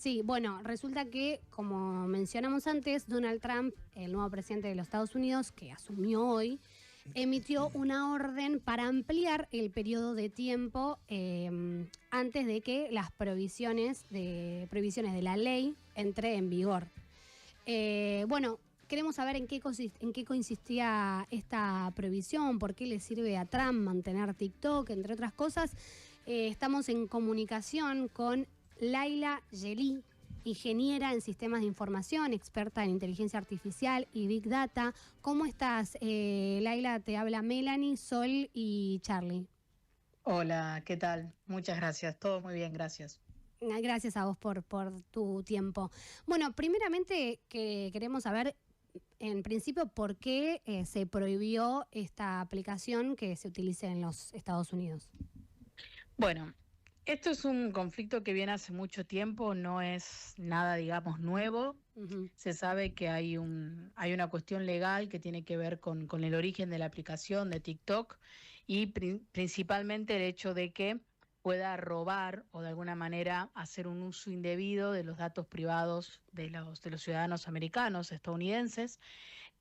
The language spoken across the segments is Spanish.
Sí, bueno, resulta que, como mencionamos antes, Donald Trump, el nuevo presidente de los Estados Unidos, que asumió hoy, emitió una orden para ampliar el periodo de tiempo antes de que las provisiones de la ley entre en vigor. Bueno, queremos saber en qué consistía esta prohibición, por qué le sirve a Trump mantener TikTok, entre otras cosas. Estamos en comunicación con Laila Gelí, ingeniera en sistemas de información, experta en inteligencia artificial y Big Data. ¿Cómo estás, Laila? Te habla Melanie, Sol y Charlie. Hola, ¿qué tal? Muchas gracias, todo muy bien, gracias. Gracias a vos por tu tiempo. Bueno, primeramente que queremos saber, en principio, por qué se prohibió esta aplicación que se utilice en los Estados Unidos. Bueno, esto es un conflicto que viene hace mucho tiempo, no es nada, digamos, nuevo. Uh-huh. Se sabe que hay una cuestión legal que tiene que ver con el origen de la aplicación de TikTok y principalmente el hecho de que pueda robar o de alguna manera hacer un uso indebido de los datos privados de los ciudadanos americanos, estadounidenses,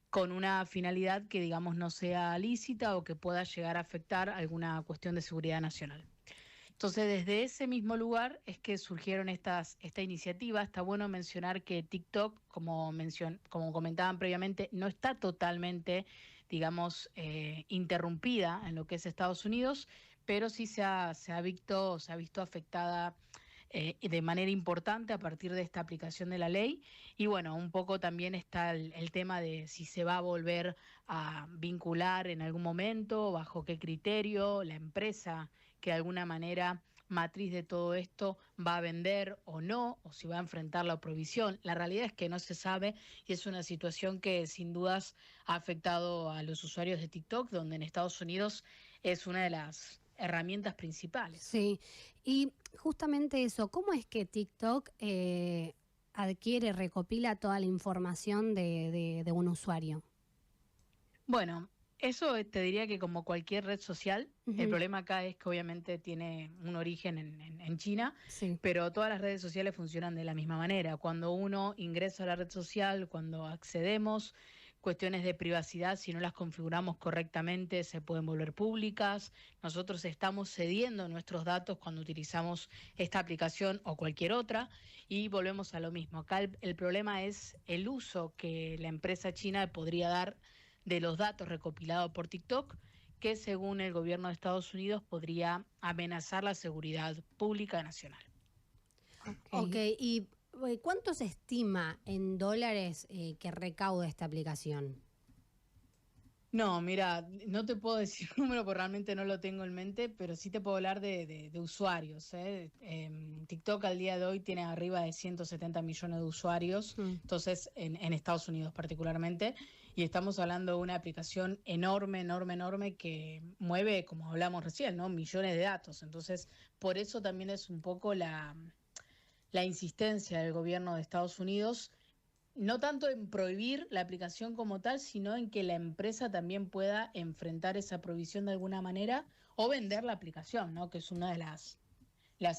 con una finalidad que, digamos, no sea lícita o que pueda llegar a afectar alguna cuestión de seguridad nacional. Entonces, desde ese mismo lugar es que surgieron esta iniciativa. Está bueno mencionar que TikTok, como comentaban previamente, no está totalmente, digamos, interrumpida en lo que es Estados Unidos, pero sí se ha visto afectada de manera importante a partir de esta aplicación de la ley. Y bueno, un poco también está el tema de si se va a volver a vincular en algún momento, bajo qué criterio, la empresa que de alguna manera matriz de todo esto va a vender o no, o si va a enfrentar la prohibición. La realidad es que no se sabe y es una situación que sin dudas ha afectado a los usuarios de TikTok, donde en Estados Unidos es una de las herramientas principales. Sí, y justamente eso, ¿cómo es que TikTok recopila toda la información de un usuario? Bueno, eso te diría que como cualquier red social, el Uh-huh. problema acá es que obviamente tiene un origen en China, Sí. pero todas las redes sociales funcionan de la misma manera. Cuando uno ingresa a la red social, cuando accedemos, cuestiones de privacidad, si no las configuramos correctamente, se pueden volver públicas. Nosotros estamos cediendo nuestros datos cuando utilizamos esta aplicación o cualquier otra y volvemos a lo mismo. Acá el problema es el uso que la empresa china podría dar de los datos recopilados por TikTok, que según el gobierno de Estados Unidos podría amenazar la seguridad pública nacional. Ok, ¿y cuánto se estima en dólares que recauda esta aplicación? No, mira, no te puedo decir un número porque realmente no lo tengo en mente, pero sí te puedo hablar de usuarios. TikTok al día de hoy tiene arriba de 170 millones de usuarios, entonces en Estados Unidos particularmente, y estamos hablando de una aplicación enorme, enorme, enorme que mueve, como hablamos recién, ¿no? Millones de datos. Entonces, por eso también es un poco la insistencia del gobierno de Estados Unidos no tanto en prohibir la aplicación como tal, sino en que la empresa también pueda enfrentar esa prohibición de alguna manera o vender la aplicación, ¿no? Que es una de las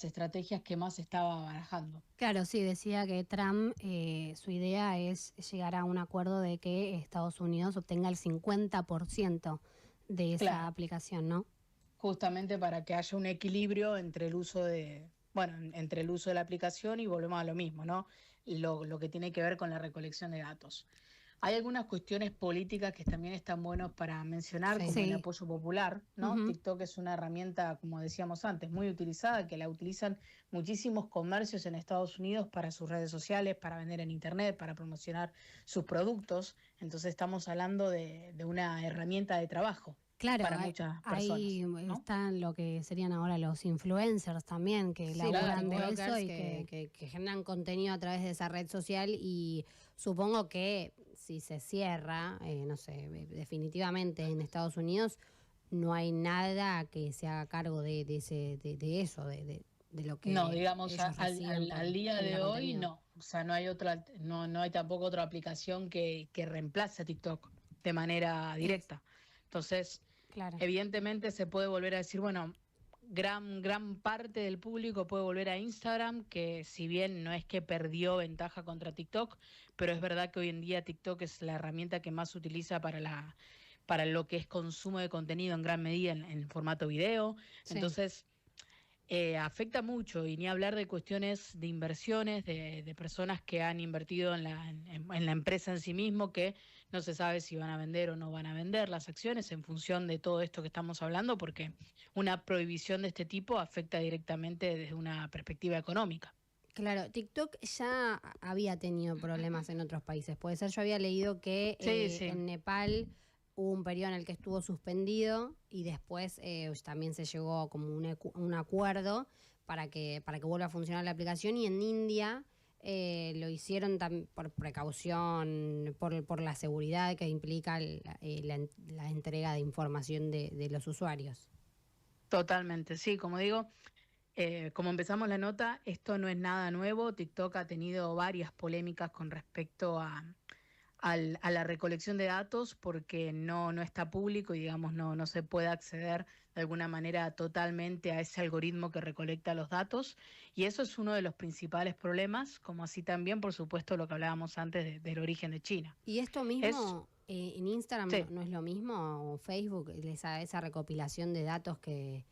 estrategias que más estaba barajando. Claro, sí, decía que Trump, su idea es llegar a un acuerdo de que Estados Unidos obtenga el 50% de esa Claro, aplicación, ¿no? justamente para que haya un equilibrio entre el uso entre el uso de la aplicación y volvemos a lo mismo, ¿no? Lo que tiene que ver con la recolección de datos. Hay algunas cuestiones políticas que también están buenos para mencionar, como el Sí. apoyo popular, ¿no? Uh-huh. TikTok es una herramienta, como decíamos antes, muy utilizada, que la utilizan muchísimos comercios en Estados Unidos para sus redes sociales, para vender en Internet, para promocionar sus productos. Entonces estamos hablando de una herramienta de trabajo Claro, para muchas ahí personas, ¿no? están lo que serían ahora los influencers también, que Sí, los laburan de Claro. eso TikTokers y que generan contenido a través de esa red social y supongo que si se cierra, no sé, definitivamente en Estados Unidos no hay nada que se haga cargo de eso, de lo No, que digamos, ellos reciben por al día de generar hoy contenido. no. O sea, no hay tampoco otra aplicación que reemplace a TikTok de manera es, directa. Entonces, claro. evidentemente se puede volver a decir, bueno, gran parte del público puede volver a Instagram, que si bien no es que perdió ventaja contra TikTok, pero es verdad que hoy en día TikTok es la herramienta que más se utiliza para lo que es consumo de contenido en gran medida en formato video. Sí. Entonces, afecta mucho, y ni hablar de cuestiones de inversiones, de personas que han invertido en la empresa en sí mismo, que no se sabe si van a vender o no van a vender las acciones en función de todo esto que estamos hablando, porque una prohibición de este tipo afecta directamente desde una perspectiva económica. Claro, TikTok ya había tenido problemas en otros países. Puede ser, yo había leído que Sí. en Nepal hubo un periodo en el que estuvo suspendido y después también se llegó como un acuerdo para que vuelva a funcionar la aplicación, y en India lo hicieron por precaución, por la seguridad que implica la entrega de información de los usuarios. Totalmente, sí, como digo, como empezamos la nota, esto no es nada nuevo. TikTok ha tenido varias polémicas con respecto a la recolección de datos, porque no está público y, digamos, no se puede acceder de alguna manera totalmente a ese algoritmo que recolecta los datos, y eso es uno de los principales problemas, como así también, por supuesto, lo que hablábamos antes del origen de China. ¿Y esto Es, mismo en Instagram sí. no es lo mismo? ¿O Facebook, esa recopilación de datos que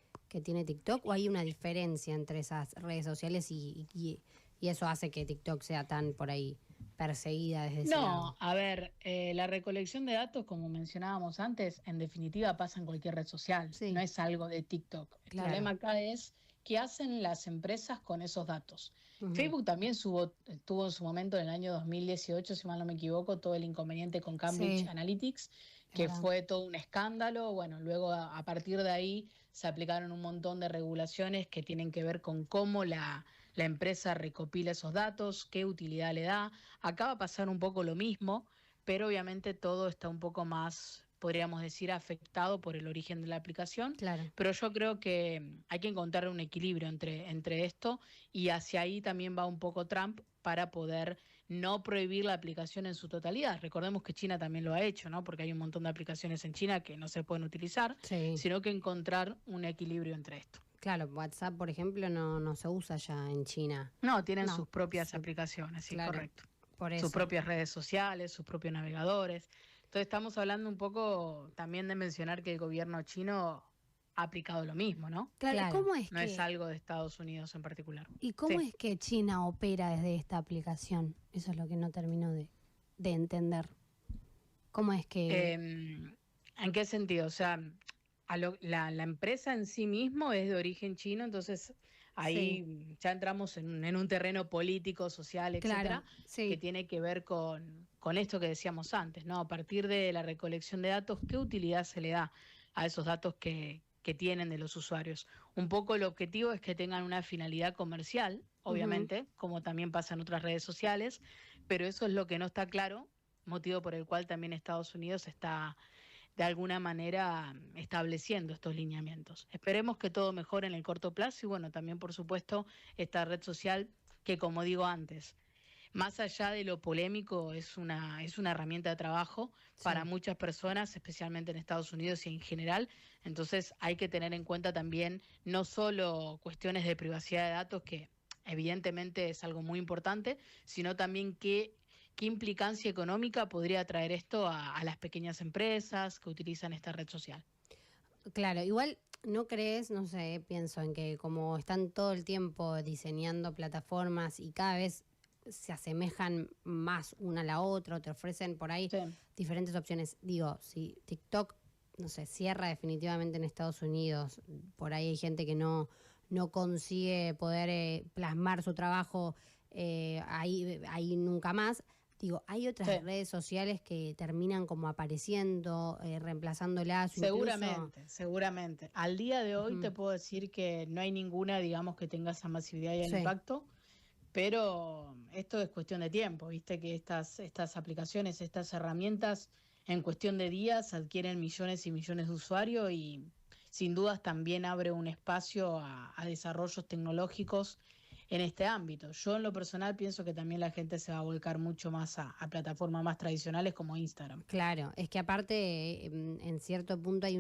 tiene TikTok? ¿O hay una diferencia entre esas redes sociales y eso hace que TikTok sea tan por ahí perseguida desde ese lado? No, a ver, la recolección de datos, como mencionábamos antes, en definitiva pasa en cualquier red social, Sí. no es algo de TikTok. El Claro. problema acá es qué hacen las empresas con esos datos. Ujú. Facebook también tuvo en su momento, en el año 2018, si mal no me equivoco, todo el inconveniente con Cambridge Sí, Analytics, es que verdad. fue todo un escándalo. Bueno, luego a partir de ahí se aplicaron un montón de regulaciones que tienen que ver con cómo la empresa recopila esos datos, qué utilidad le da. Acá va a pasar un poco lo mismo, pero obviamente todo está un poco más, podríamos decir, afectado por el origen de la aplicación. Claro. Pero yo creo que hay que encontrar un equilibrio entre esto, y hacia ahí también va un poco Trump, para poder no prohibir la aplicación en su totalidad. Recordemos que China también lo ha hecho, ¿no? Porque hay un montón de aplicaciones en China que no se pueden utilizar, Sí. sino que encontrar un equilibrio entre esto. Claro, WhatsApp, por ejemplo, no se usa ya en China. No, tienen No, sus propias sí, aplicaciones, sí, claro, correcto. por Sus eso. propias redes sociales, sus propios navegadores. Entonces estamos hablando un poco también de mencionar que el gobierno chino ha aplicado lo mismo, ¿no? Claro, Claro. ¿cómo es No es que, algo de Estados Unidos en particular. ¿y cómo Sí. es que China opera desde esta aplicación? Eso es lo que no termino de entender. ¿Cómo es que...? ¿En qué sentido? O sea, la empresa en sí mismo es de origen chino, entonces ahí Sí, ya entramos en un terreno político, social, etcétera, claro, que sí. tiene que ver con esto que decíamos antes, ¿no? A partir de la recolección de datos, ¿qué utilidad se le da a esos datos que tienen de los usuarios? Un poco el objetivo es que tengan una finalidad comercial, Ujú. obviamente, como también pasa en otras redes sociales, pero eso es lo que no está claro, motivo por el cual también Estados Unidos está de alguna manera estableciendo estos lineamientos. Esperemos que todo mejore en el corto plazo, y bueno, también por supuesto esta red social que, como digo antes, más allá de lo polémico, es una herramienta de trabajo para Sí. muchas personas, especialmente en Estados Unidos y en general. Entonces hay que tener en cuenta también no solo cuestiones de privacidad de datos, que evidentemente es algo muy importante, sino también qué implicancia económica podría traer esto a las pequeñas empresas que utilizan esta red social. Claro, igual no crees, no sé, pienso en que como están todo el tiempo diseñando plataformas y cada vez se asemejan más una a la otra, o te ofrecen por ahí Sí. diferentes opciones. Digo, si TikTok, no sé, cierra definitivamente en Estados Unidos, por ahí hay gente que no consigue poder plasmar su trabajo ahí nunca más. Digo, hay otras Sí. redes sociales que terminan como apareciendo, reemplazándolas, o incluso... Seguramente. Al día de hoy Ujú. te puedo decir que no hay ninguna, digamos, que tenga esa masividad y el Sí, impacto, pero esto es cuestión de tiempo, viste que estas aplicaciones, estas herramientas, en cuestión de días adquieren millones y millones de usuarios, y sin dudas también abre un espacio a desarrollos tecnológicos en este ámbito. Yo en lo personal pienso que también la gente se va a volcar mucho más a plataformas más tradicionales como Instagram. claro. Es que aparte, en cierto punto hay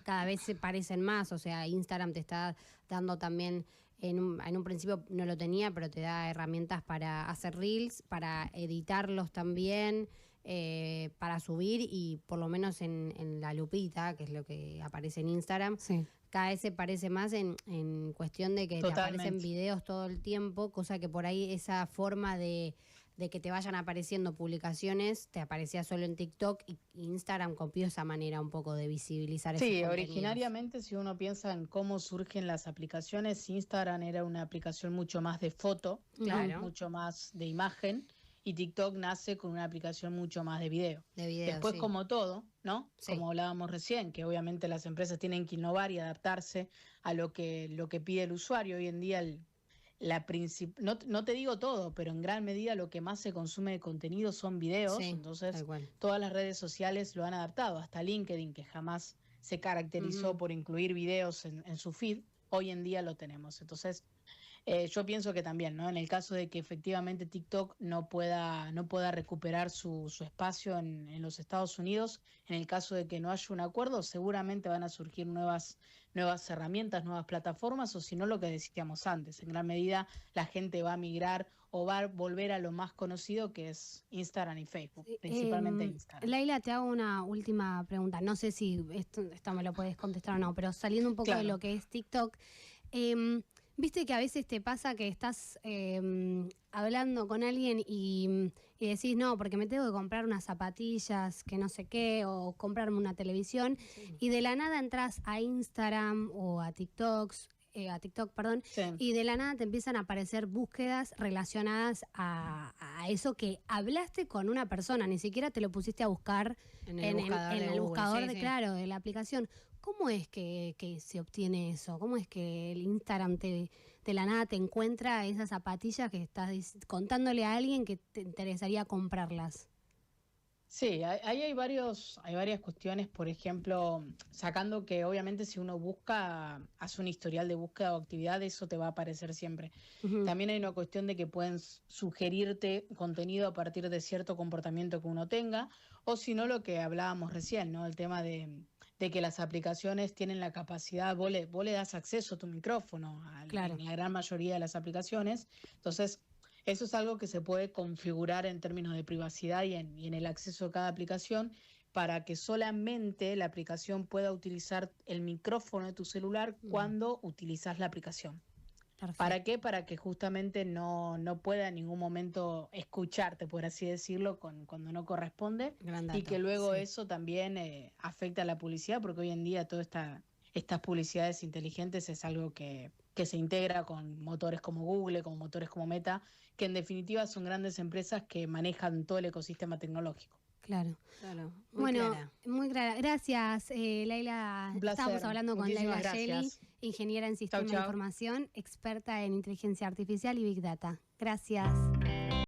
cada vez se parecen más, o sea, Instagram te está dando también, en un principio no lo tenía, pero te da herramientas para hacer reels, para editarlos también, para subir, y por lo menos en la lupita, que es lo que aparece en Instagram, Sí. cada vez se parece más en cuestión de que te aparecen videos todo el tiempo, cosa que por ahí esa forma de que te vayan apareciendo publicaciones, te aparecía solo en TikTok, y Instagram copió esa manera un poco de visibilizar esos Sí, contenidos. originariamente, si uno piensa en cómo surgen las aplicaciones, Instagram era una aplicación mucho más de foto, Claro. mucho más de imagen, y TikTok nace con una aplicación mucho más de video. De video, Después, sí. como todo, ¿no? Sí. Como hablábamos recién, que obviamente las empresas tienen que innovar y adaptarse a lo que pide el usuario. Hoy en día no te digo todo, pero en gran medida lo que más se consume de contenido son videos, Sí, entonces tal cual. todas las redes sociales lo han adaptado, hasta LinkedIn, que jamás se caracterizó por incluir videos en su feed, hoy en día lo tenemos. Entonces, yo pienso que también, ¿no? En el caso de que efectivamente TikTok no pueda recuperar su espacio en los Estados Unidos, en el caso de que no haya un acuerdo, seguramente van a surgir nuevas herramientas, nuevas plataformas, o si no, lo que decíamos antes, en gran medida la gente va a migrar o va a volver a lo más conocido, que es Instagram y Facebook, principalmente Instagram. Laila, te hago una última pregunta. No sé si esto me lo puedes contestar o no, pero saliendo un poco de lo que es TikTok, viste que a veces te pasa que estás hablando con alguien y decís, no, porque me tengo que comprar unas zapatillas, que no sé qué, o comprarme una televisión, y de la nada entras a Instagram o a TikTok, y de la nada te empiezan a aparecer búsquedas relacionadas a eso que hablaste con una persona, ni siquiera te lo pusiste a buscar en el buscador de la aplicación. ¿Cómo es que se obtiene eso? ¿Cómo es que el Instagram de la nada te encuentra esas zapatillas que estás contándole a alguien que te interesaría comprarlas? Sí, ahí hay varias cuestiones, por ejemplo, sacando que obviamente si uno busca, hace un historial de búsqueda o actividad, eso te va a aparecer siempre. También hay una cuestión de que pueden sugerirte contenido a partir de cierto comportamiento que uno tenga, o si no, lo que hablábamos recién, ¿no? El tema de que las aplicaciones tienen la capacidad, vos le das acceso a tu micrófono en la gran mayoría de las aplicaciones, entonces eso es algo que se puede configurar en términos de privacidad y en el acceso a cada aplicación, para que solamente la aplicación pueda utilizar el micrófono de tu celular cuando utilizas la aplicación. Perfecto. ¿Para qué? Para que justamente no pueda en ningún momento escucharte, por así decirlo, cuando no corresponde, y que luego eso también afecta a la publicidad, porque hoy en día todas estas publicidades inteligentes es algo que se integra con motores como Google, con motores como Meta, que en definitiva son grandes empresas que manejan todo el ecosistema tecnológico. Claro. Muy clara. Muy clara. Gracias, Laila. Un placer. Estábamos hablando con Muchísimas Laila Gelli, gracias. ingeniera en Sistemas de Chau. Información, experta en inteligencia artificial y Big Data. Gracias.